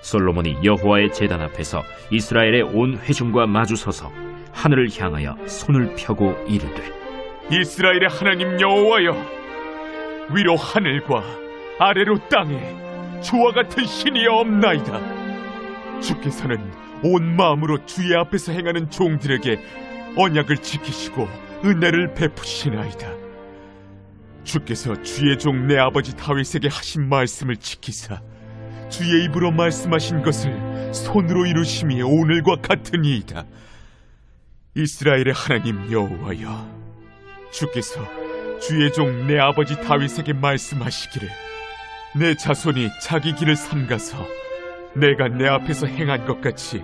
솔로몬이 여호와의 제단 앞에서 이스라엘의 온 회중과 마주서서 하늘을 향하여 손을 펴고 이르되, 이스라엘의 하나님 여호와여, 위로 하늘과 아래로 땅에 주와 같은 신이 없나이다. 주께서는 온 마음으로 주의 앞에서 행하는 종들에게 언약을 지키시고 은혜를 베푸시나이다. 주께서 주의 종 내 아버지 다윗에게 하신 말씀을 지키사 주의 입으로 말씀하신 것을 손으로 이루심이 오늘과 같으니이다. 이스라엘의 하나님 여호와여, 주께서 주의 종 내 아버지 다윗에게 말씀하시기를, 내 자손이 자기 길을 삼가서 내가 내 앞에서 행한 것 같이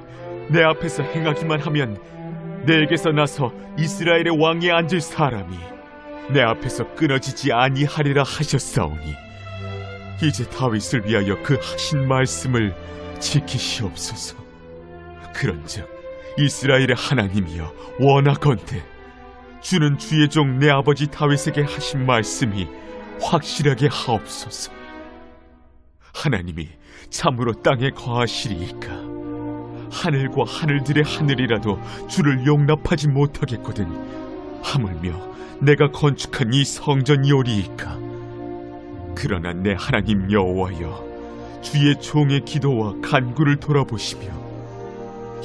내 앞에서 행하기만 하면 내게서 나서 이스라엘의 왕에 앉을 사람이 내 앞에서 끊어지지 아니하리라 하셨사오니, 이제 다윗을 위하여 그 하신 말씀을 지키시옵소서. 그런즉 이스라엘의 하나님이여, 원하건대 주는 주의 종 내 아버지 다윗에게 하신 말씀이 확실하게 하옵소서. 하나님이 참으로 땅에 거하시리이까 하늘과 하늘들의 하늘이라도 주를 용납하지 못하겠거든 하물며 내가 건축한 이 성전이오리이까. 그러나 내 하나님 여호와여, 주의 종의 기도와 간구를 돌아보시며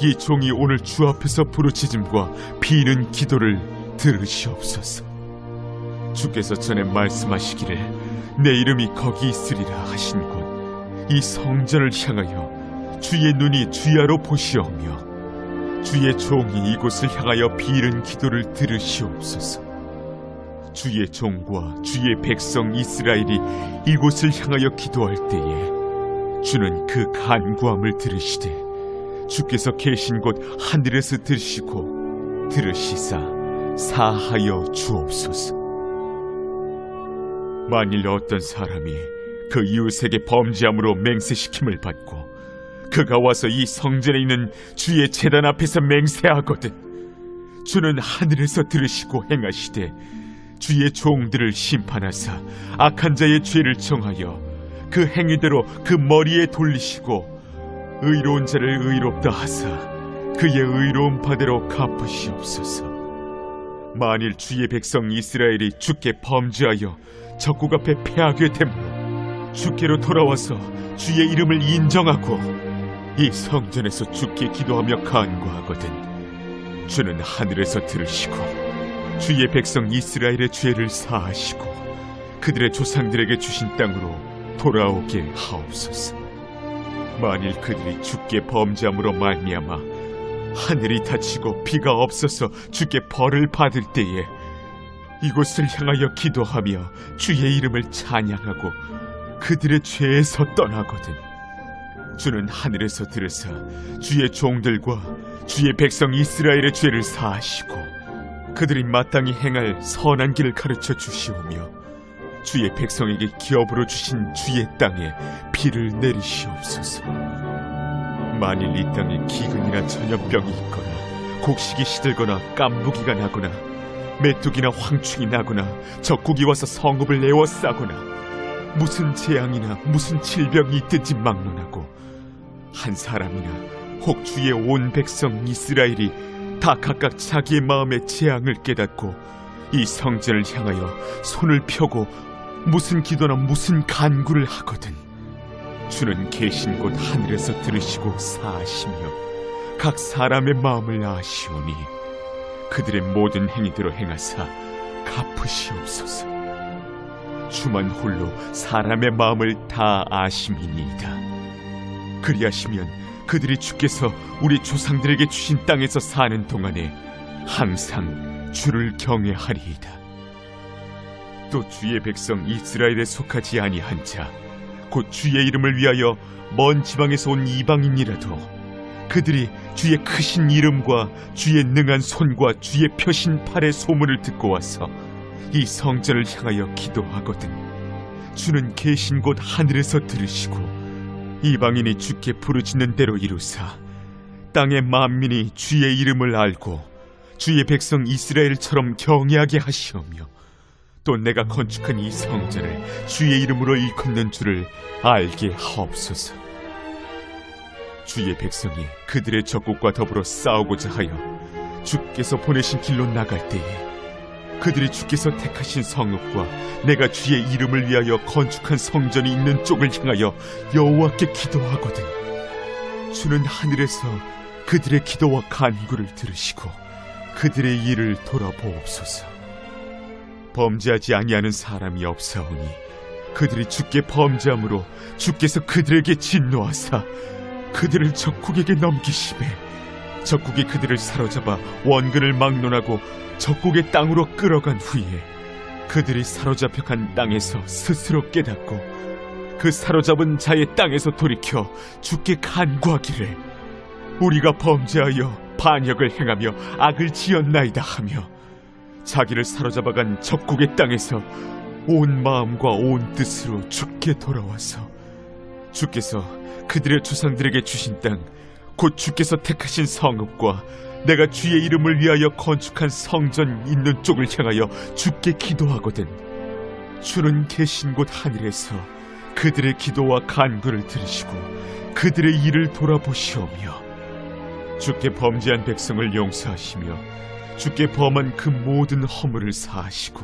이 종이 오늘 주 앞에서 부르짖음과 비는 기도를 들으시옵소서. 주께서 전에 말씀하시기를 내 이름이 거기 있으리라 하신 곳 이 성전을 향하여 주의 눈이 주야로 보시오며 주의 종이 이곳을 향하여 비는 기도를 들으시옵소서. 주의 종과 주의 백성 이스라엘이 이곳을 향하여 기도할 때에 주는 그 간구함을 들으시되 주께서 계신 곳 하늘에서 들으시고 들으시사 사하여 주옵소서. 만일 어떤 사람이 그 이웃에게 범죄함으로 맹세시킴을 받고 그가 와서 이 성전에 있는 주의 제단 앞에서 맹세하거든 주는 하늘에서 들으시고 행하시되 주의 종들을 심판하사 악한 자의 죄를 정하여 그 행위대로 그 머리에 돌리시고 의로운 자를 의롭다 하사 그의 의로운 바대로 갚으시옵소서. 만일 주의 백성 이스라엘이 주께 범죄하여 적국 앞에 패하게 되므로 주께로 돌아와서 주의 이름을 인정하고 이 성전에서 주께 기도하며 간구하거든 주는 하늘에서 들으시고 주의 백성 이스라엘의 죄를 사하시고 그들의 조상들에게 주신 땅으로 돌아오게 하옵소서. 만일 그들이 주께 범죄함으로 말미암아 하늘이 닫히고 비가 없어서 주께 벌을 받을 때에 이곳을 향하여 기도하며 주의 이름을 찬양하고 그들의 죄에서 떠나거든 주는 하늘에서 들으사 주의 종들과 주의 백성 이스라엘의 죄를 사하시고 그들이 마땅히 행할 선한 길을 가르쳐 주시오며 주의 백성에게 기업으로 주신 주의 땅에 비를 내리시옵소서. 만일 이 땅에 기근이나 전염병이 있거나 곡식이 시들거나 깐부기가 나거나 메뚜기나 황충이 나거나 적국이 와서 성읍을 에워싸거나 무슨 재앙이나 무슨 질병이 있든지 막론하고 한 사람이나 혹 주의 온 백성 이스라엘이 다 각각 자기의 마음의 재앙을 깨닫고 이 성전을 향하여 손을 펴고 무슨 기도나 무슨 간구를 하거든 주는 계신 곳 하늘에서 들으시고 사하시며 각 사람의 마음을 아시오니 그들의 모든 행위대로 행하사 갚으시옵소서. 주만 홀로 사람의 마음을 다 아심이니이다. 그리하시면 그들이 주께서 우리 조상들에게 주신 땅에서 사는 동안에 항상 주를 경외하리이다. 또 주의 백성 이스라엘에 속하지 아니한 자 곧 주의 이름을 위하여 먼 지방에서 온 이방인이라도 그들이 주의 크신 이름과 주의 능한 손과 주의 펴신 팔의 소문을 듣고 와서 이 성전을 향하여 기도하거든 주는 계신 곳 하늘에서 들으시고 이방인이 주께 부르짖는 대로 이루사 땅의 만민이 주의 이름을 알고 주의 백성 이스라엘처럼 경외하게 하시오며 또 내가 건축한 이 성전을 주의 이름으로 일컫는 줄을 알게 하옵소서. 주의 백성이 그들의 적국과 더불어 싸우고자 하여 주께서 보내신 길로 나갈 때에 그들이 주께서 택하신 성읍과 내가 주의 이름을 위하여 건축한 성전이 있는 쪽을 향하여 여호와께 기도하거든 주는 하늘에서 그들의 기도와 간구를 들으시고 그들의 일을 돌아보옵소서. 범죄하지 아니하는 사람이 없사오니 그들이 주께 범죄함으로 주께서 그들에게 진노하사 그들을 적국에게 넘기시매 적국이 그들을 사로잡아 원근을 막론하고 적국의 땅으로 끌어간 후에 그들이 사로잡혀 간 땅에서 스스로 깨닫고 그 사로잡은 자의 땅에서 돌이켜 주께 간구하기를 우리가 범죄하여 반역을 행하며 악을 지었나이다 하며 자기를 사로잡아간 적국의 땅에서 온 마음과 온 뜻으로 주께 돌아와서 주께서 그들의 조상들에게 주신 땅 곧 주께서 택하신 성읍과 내가 주의 이름을 위하여 건축한 성전 있는 쪽을 향하여 주께 기도하거든 주는 계신 곳 하늘에서 그들의 기도와 간구를 들으시고 그들의 일을 돌아보시오며 주께 범죄한 백성을 용서하시며 주께 범한 그 모든 허물을 사하시고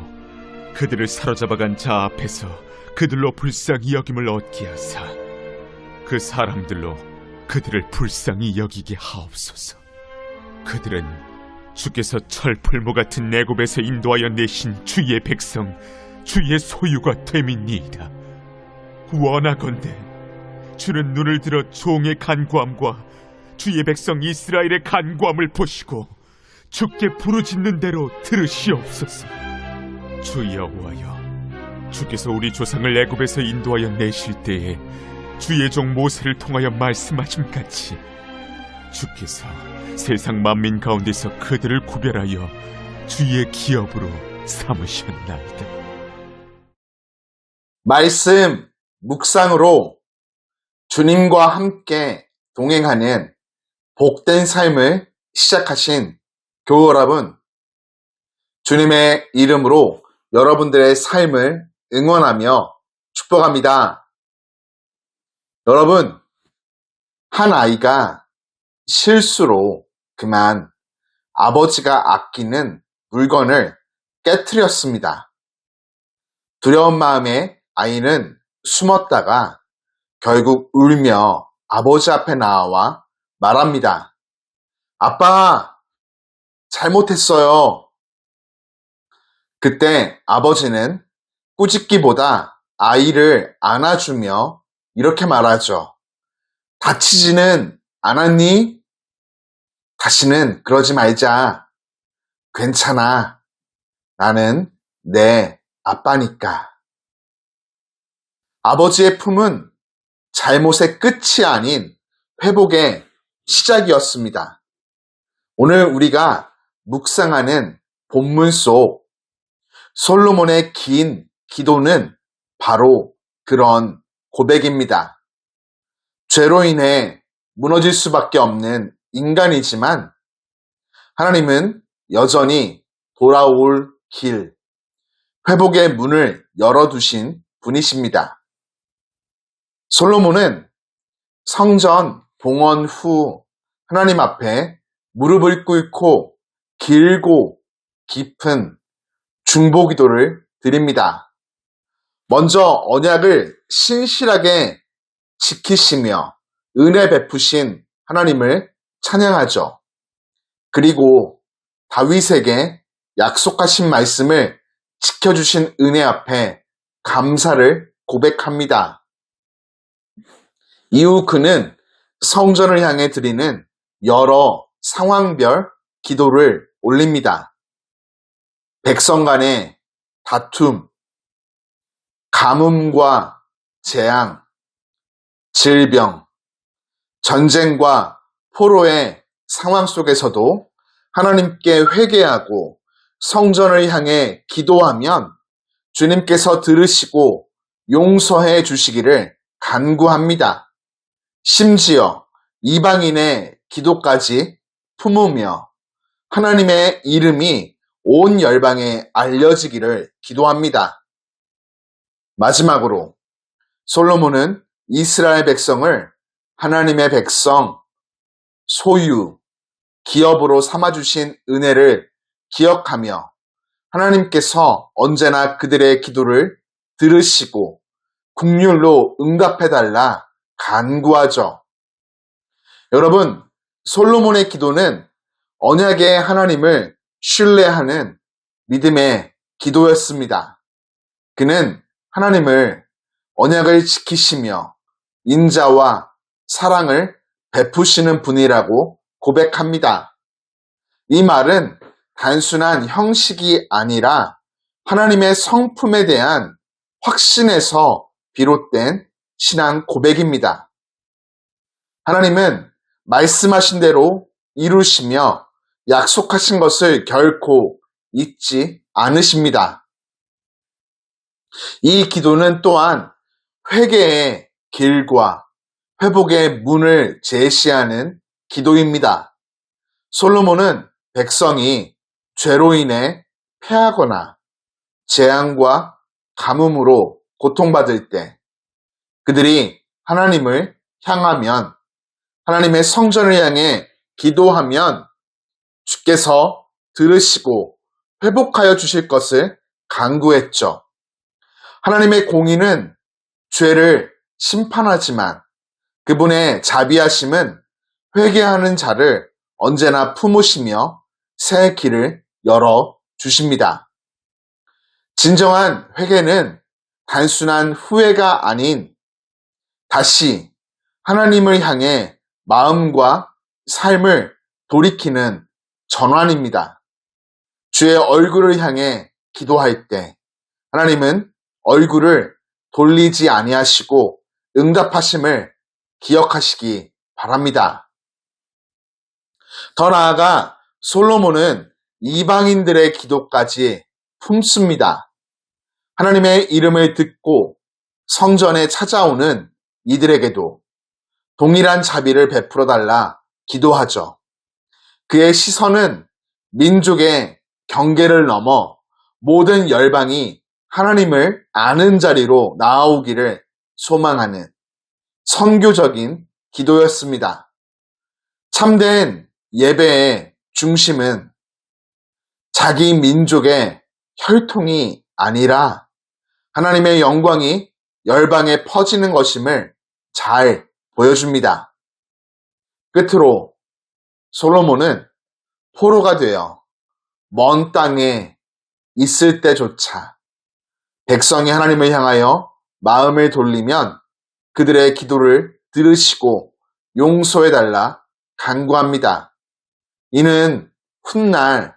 그들을 사로잡아간 자 앞에서 그들로 불쌍히 여김을 얻게 하사 그 사람들로 그들을 불쌍히 여기게 하옵소서. 그들은 주께서 철풀무 같은 애굽에서 인도하여 내신 주의 백성 주의 소유가 됨이니이다. 원하건대 주는 눈을 들어 종의 간구함과 주의 백성 이스라엘의 간구함을 보시고 주께 부르짖는 대로 들으시옵소서. 주 여호와여 주께서 우리 조상을 애굽에서 인도하여 내실 때에 주의 종 모세를 통하여 말씀하신 같이 주께서 세상 만민 가운데서 그들을 구별하여 주의 기업으로 삼으셨나이다. 말씀 묵상으로 주님과 함께 동행하는 복된 삶을 시작하신 교우 여러분, 주님의 이름으로 여러분들의 삶을 응원하며 축복합니다. 여러분, 한 아이가 실수로 그만 아버지가 아끼는 물건을 깨트렸습니다. 두려운 마음에 아이는 숨었다가 결국 울며 아버지 앞에 나와 말합니다. 아빠, 잘못했어요. 그때 아버지는 꾸짖기보다 아이를 안아주며 이렇게 말하죠. 다치지는 않았니? 다시는 그러지 말자. 괜찮아. 나는 내 아빠니까. 아버지의 품은 잘못의 끝이 아닌 회복의 시작이었습니다. 오늘 우리가 묵상하는 본문 속 솔로몬의 긴 기도는 바로 그런 고백입니다. 죄로 인해 무너질 수밖에 없는 인간이지만 하나님은 여전히 돌아올 길, 회복의 문을 열어두신 분이십니다. 솔로몬은 성전 봉헌 후 하나님 앞에 무릎을 꿇고 길고 깊은 중보기도를 드립니다. 먼저 언약을 신실하게 지키시며 은혜 베푸신 하나님을 찬양하죠. 그리고 다윗에게 약속하신 말씀을 지켜주신 은혜 앞에 감사를 고백합니다. 이후 그는 성전을 향해 드리는 여러 상황별 기도를 올립니다. 백성 간의 다툼, 가뭄과 재앙, 질병, 전쟁과 포로의 상황 속에서도 하나님께 회개하고 성전을 향해 기도하면 주님께서 들으시고 용서해 주시기를 간구합니다. 심지어 이방인의 기도까지 품으며 하나님의 이름이 온 열방에 알려지기를 기도합니다. 마지막으로 솔로몬은 이스라엘 백성을 하나님의 백성, 소유, 기업으로 삼아주신 은혜를 기억하며 하나님께서 언제나 그들의 기도를 들으시고 긍휼로 응답해달라 간구하죠. 여러분, 솔로몬의 기도는 언약의 하나님을 신뢰하는 믿음의 기도였습니다. 그는 하나님을 언약을 지키시며 인자와 사랑을 베푸시는 분이라고 고백합니다. 이 말은 단순한 형식이 아니라 하나님의 성품에 대한 확신에서 비롯된 신앙 고백입니다. 하나님은 말씀하신 대로 이루시며 약속하신 것을 결코 잊지 않으십니다. 이 기도는 또한 회개의 길과 회복의 문을 제시하는 기도입니다. 솔로몬은 백성이 죄로 인해 패하거나 재앙과 가뭄으로 고통받을 때 그들이 하나님을 향하면 하나님의 성전을 향해 기도하면 주께서 들으시고 회복하여 주실 것을 간구했죠. 하나님의 공의는 죄를 심판하지만 그분의 자비하심은 회개하는 자를 언제나 품으시며 새 길을 열어 주십니다. 진정한 회개는 단순한 후회가 아닌 다시 하나님을 향해 마음과 삶을 돌이키는 전환입니다. 주의 얼굴을 향해 기도할 때 하나님은 얼굴을 돌리지 아니하시고 응답하심을 기억하시기 바랍니다. 더 나아가 솔로몬은 이방인들의 기도까지 품습니다. 하나님의 이름을 듣고 성전에 찾아오는 이들에게도 동일한 자비를 베풀어 달라 기도하죠. 그의 시선은 민족의 경계를 넘어 모든 열방이 하나님을 아는 자리로 나아오기를 소망하는 선교적인 기도였습니다. 참된 예배의 중심은 자기 민족의 혈통이 아니라 하나님의 영광이 열방에 퍼지는 것임을 잘 보여줍니다. 끝으로 솔로몬은 포로가 되어 먼 땅에 있을 때조차 백성이 하나님을 향하여 마음을 돌리면 그들의 기도를 들으시고 용서해달라 간구합니다. 이는 훗날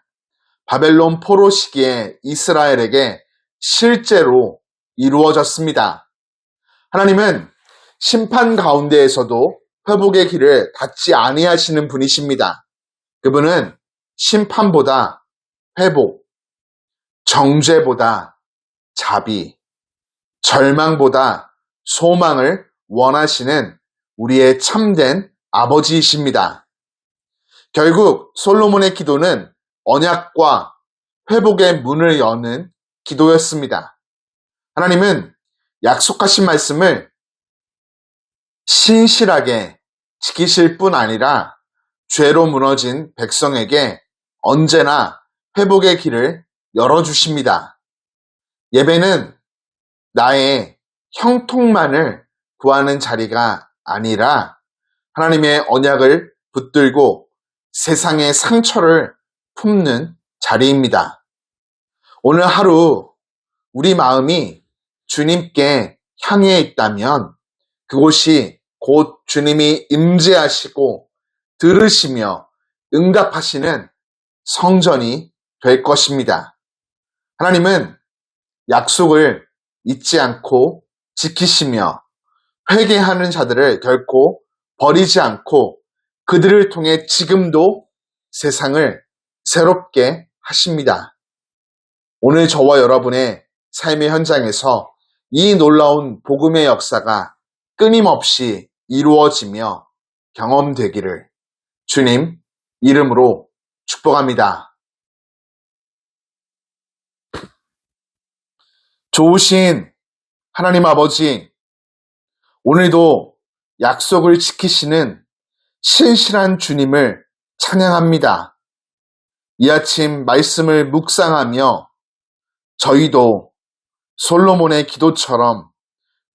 바벨론 포로 시기에 이스라엘에게 실제로 이루어졌습니다. 하나님은 심판 가운데에서도 회복의 길을 닫지 아니하시는 분이십니다. 그분은 심판보다 회복, 정죄보다 자비, 절망보다 소망을 원하시는 우리의 참된 아버지이십니다. 결국 솔로몬의 기도는 언약과 회복의 문을 여는 기도였습니다. 하나님은 약속하신 말씀을 신실하게 지키실 뿐 아니라 죄로 무너진 백성에게 언제나 회복의 길을 열어주십니다. 예배는 나의 형통만을 구하는 자리가 아니라 하나님의 언약을 붙들고 세상의 상처를 품는 자리입니다. 오늘 하루 우리 마음이 주님께 향해 있다면 그곳이 곧 주님이 임재하시고 들으시며 응답하시는 성전이 될 것입니다. 하나님은 약속을 잊지 않고 지키시며 회개하는 자들을 결코 버리지 않고 그들을 통해 지금도 세상을 새롭게 하십니다. 오늘 저와 여러분의 삶의 현장에서 이 놀라운 복음의 역사가 끊임없이 이루어지며 경험되기를 주님 이름으로 축복합니다. 좋으신 하나님 아버지, 오늘도 약속을 지키시는 신실한 주님을 찬양합니다. 이 아침 말씀을 묵상하며 저희도 솔로몬의 기도처럼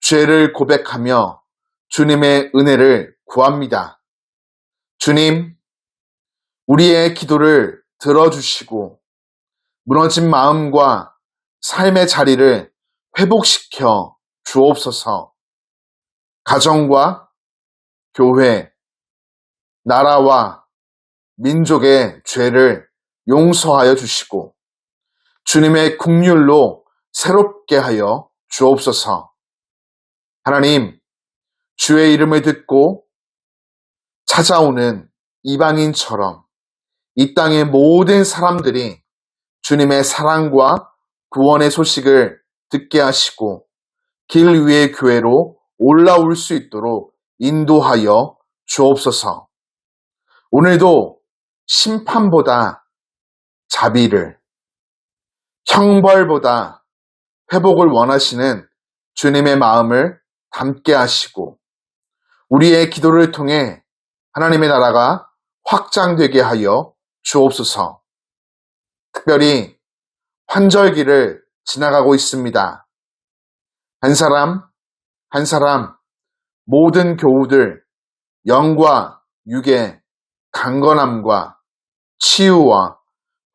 죄를 고백하며 주님의 은혜를 구합니다. 주님, 우리의 기도를 들어주시고 무너진 마음과 삶의 자리를 회복시켜 주옵소서. 가정과 교회, 나라와 민족의 죄를 용서하여 주시고 주님의 긍휼로 새롭게 하여 주옵소서. 하나님, 주의 이름을 듣고 찾아오는 이방인처럼 이 땅의 모든 사람들이 주님의 사랑과 구원의 소식을 듣게 하시고 길 위의 교회로 올라올 수 있도록 인도하여 주옵소서. 오늘도 심판보다 자비를, 형벌보다 회복을 원하시는 주님의 마음을 담게 하시고 우리의 기도를 통해 하나님의 나라가 확장되게 하여 주옵소서. 특별히 환절기를 지나가고 있습니다. 한 사람 한 사람 모든 교우들 영과 육의 강건함과 치유와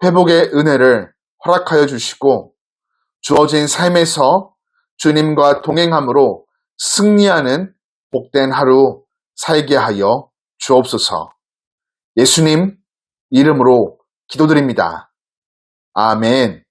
회복의 은혜를 허락하여 주시고 주어진 삶에서 주님과 동행함으로 승리하는 복된 하루 살게 하여 주옵소서. 예수님 이름으로 기도드립니다. 아멘.